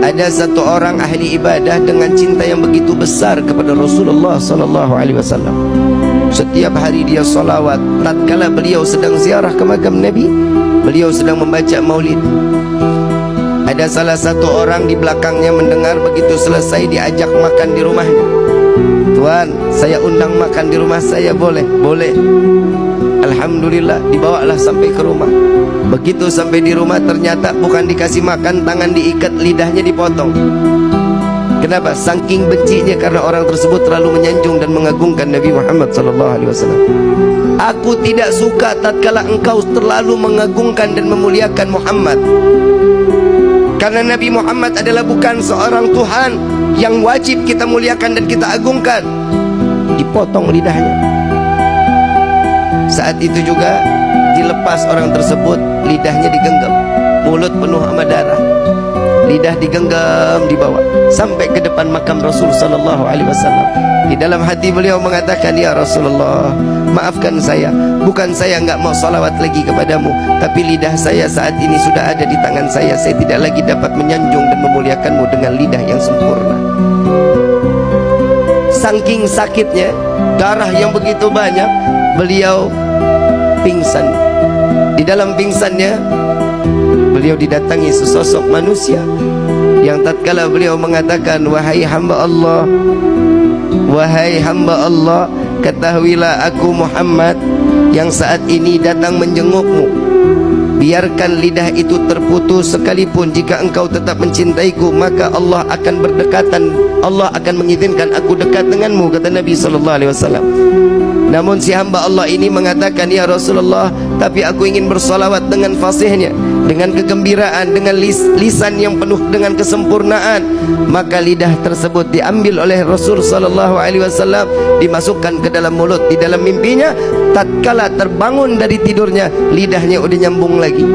Ada satu orang ahli ibadah dengan cinta yang begitu besar kepada Rasulullah sallallahu alaihi wasallam. Setiap hari dia salawat. Tatkala beliau sedang ziarah ke makam Nabi, beliau sedang membaca maulid. Ada salah satu orang di belakangnya mendengar, begitu selesai diajak makan di rumahnya. Tuan, saya undang makan di rumah saya, boleh? Boleh. Alhamdulillah, dibawalah sampai ke rumah. Begitu sampai di rumah, ternyata bukan dikasih makan, tangan diikat, lidahnya dipotong. Kenapa? Saking bencinya karena orang tersebut terlalu menyanjung dan mengagungkan Nabi Muhammad SAW. Aku tidak suka tatkala engkau terlalu mengagungkan dan memuliakan Muhammad, karena Nabi Muhammad adalah bukan seorang Tuhan yang wajib kita muliakan dan kita agungkan. Dipotong lidahnya. Saat itu juga dilepas orang tersebut, lidahnya digenggam, mulut penuh sama darah, lidah digenggam, dibawa sampai ke depan makam Rasul sallallahu alaihi wasallam. Di dalam hati beliau mengatakan, ya Rasulullah, maafkan saya, bukan saya enggak mau salawat lagi kepadamu, tapi lidah saya saat ini sudah ada di tangan saya tidak lagi dapat menyanjung dan memuliakanmu dengan lidah yang sempurna. Saking sakitnya, darah yang begitu banyak, beliau pingsan. Di dalam pingsannya, beliau didatangi sesosok manusia yang tatkala beliau mengatakan, wahai hamba Allah, wahai hamba Allah, ketahuilah aku Muhammad yang saat ini datang menjengukmu. Biarkan lidah itu terputus sekalipun, jika engkau tetap mencintaiku, maka Allah akan berdekatan, Allah akan mengizinkan aku dekat denganmu, kata Nabi SAW. Namun si hamba Allah ini mengatakan, ya Rasulullah, tapi aku ingin bersalawat dengan fasihnya, dengan kegembiraan, dengan lisan yang penuh dengan kesempurnaan. Maka lidah tersebut diambil oleh Rasul SAW, dimasukkan ke dalam mulut. Di dalam mimpinya, tatkala terbangun dari tidurnya, lidahnya udah nyambung lagi.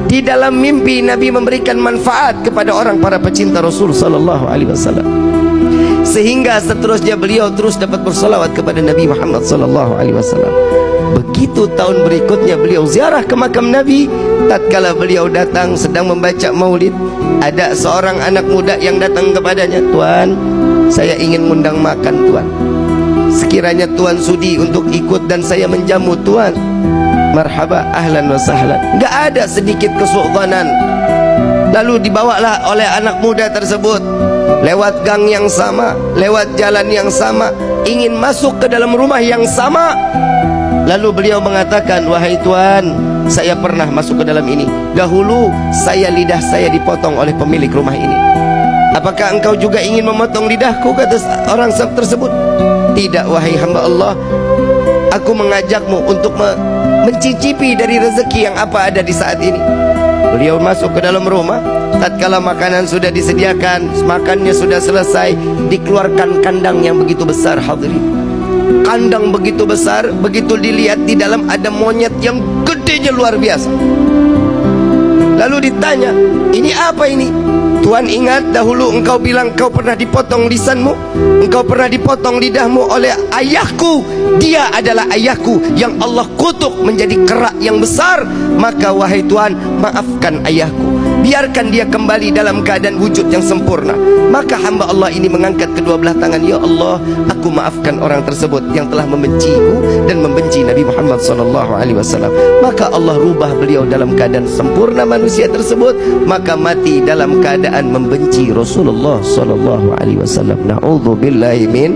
Di dalam mimpi Nabi memberikan manfaat kepada orang para pecinta Rasul SAW, sehingga seterusnya beliau terus dapat bersalawat kepada Nabi Muhammad SAW. Begitu tahun berikutnya beliau ziarah ke makam Nabi. Tatkala beliau datang sedang membaca maulid, ada seorang anak muda yang datang kepadanya, Tuan, saya ingin mengundang makan Tuan. Sekiranya Tuan sudi untuk ikut dan saya menjamu Tuan, marhaba, ahlan wa sahlan. Enggak ada sedikit kesultanan. Lalu dibawalah oleh anak muda tersebut lewat gang yang sama, lewat jalan yang sama, ingin masuk ke dalam rumah yang sama. Lalu beliau mengatakan, wahai Tuan, saya pernah masuk ke dalam ini. Dahulu lidah saya dipotong oleh pemilik rumah ini. Apakah engkau juga ingin memotong lidahku, kata orang tersebut. Tidak, wahai hamba Allah, aku mengajakmu untuk mencicipi dari rezeki yang apa ada di saat ini. Beliau masuk ke dalam rumah. Tatkala makanan sudah disediakan, makannya sudah selesai, dikeluarkan kandang yang begitu besar, hadirin. Kandang begitu besar, begitu dilihat di dalam ada monyet yang gedenya luar biasa. Lalu ditanya, ini apa ini? Tuan, ingat dahulu engkau bilang engkau pernah dipotong lisanmu, engkau pernah dipotong lidahmu oleh ayahku. Dia adalah ayahku yang Allah kutuk menjadi kerak yang besar. Maka wahai Tuan, maafkan ayahku, biarkan dia kembali dalam keadaan wujud yang sempurna. Maka hamba Allah ini mengangkat kedua belah tangan, ya Allah, aku maafkan orang tersebut yang telah membenciku dan membenci Nabi Muhammad SAW. Maka Allah rubah beliau dalam keadaan sempurna manusia tersebut, maka mati dalam keadaan membenci Rasulullah SAW. Na'udzubillahi min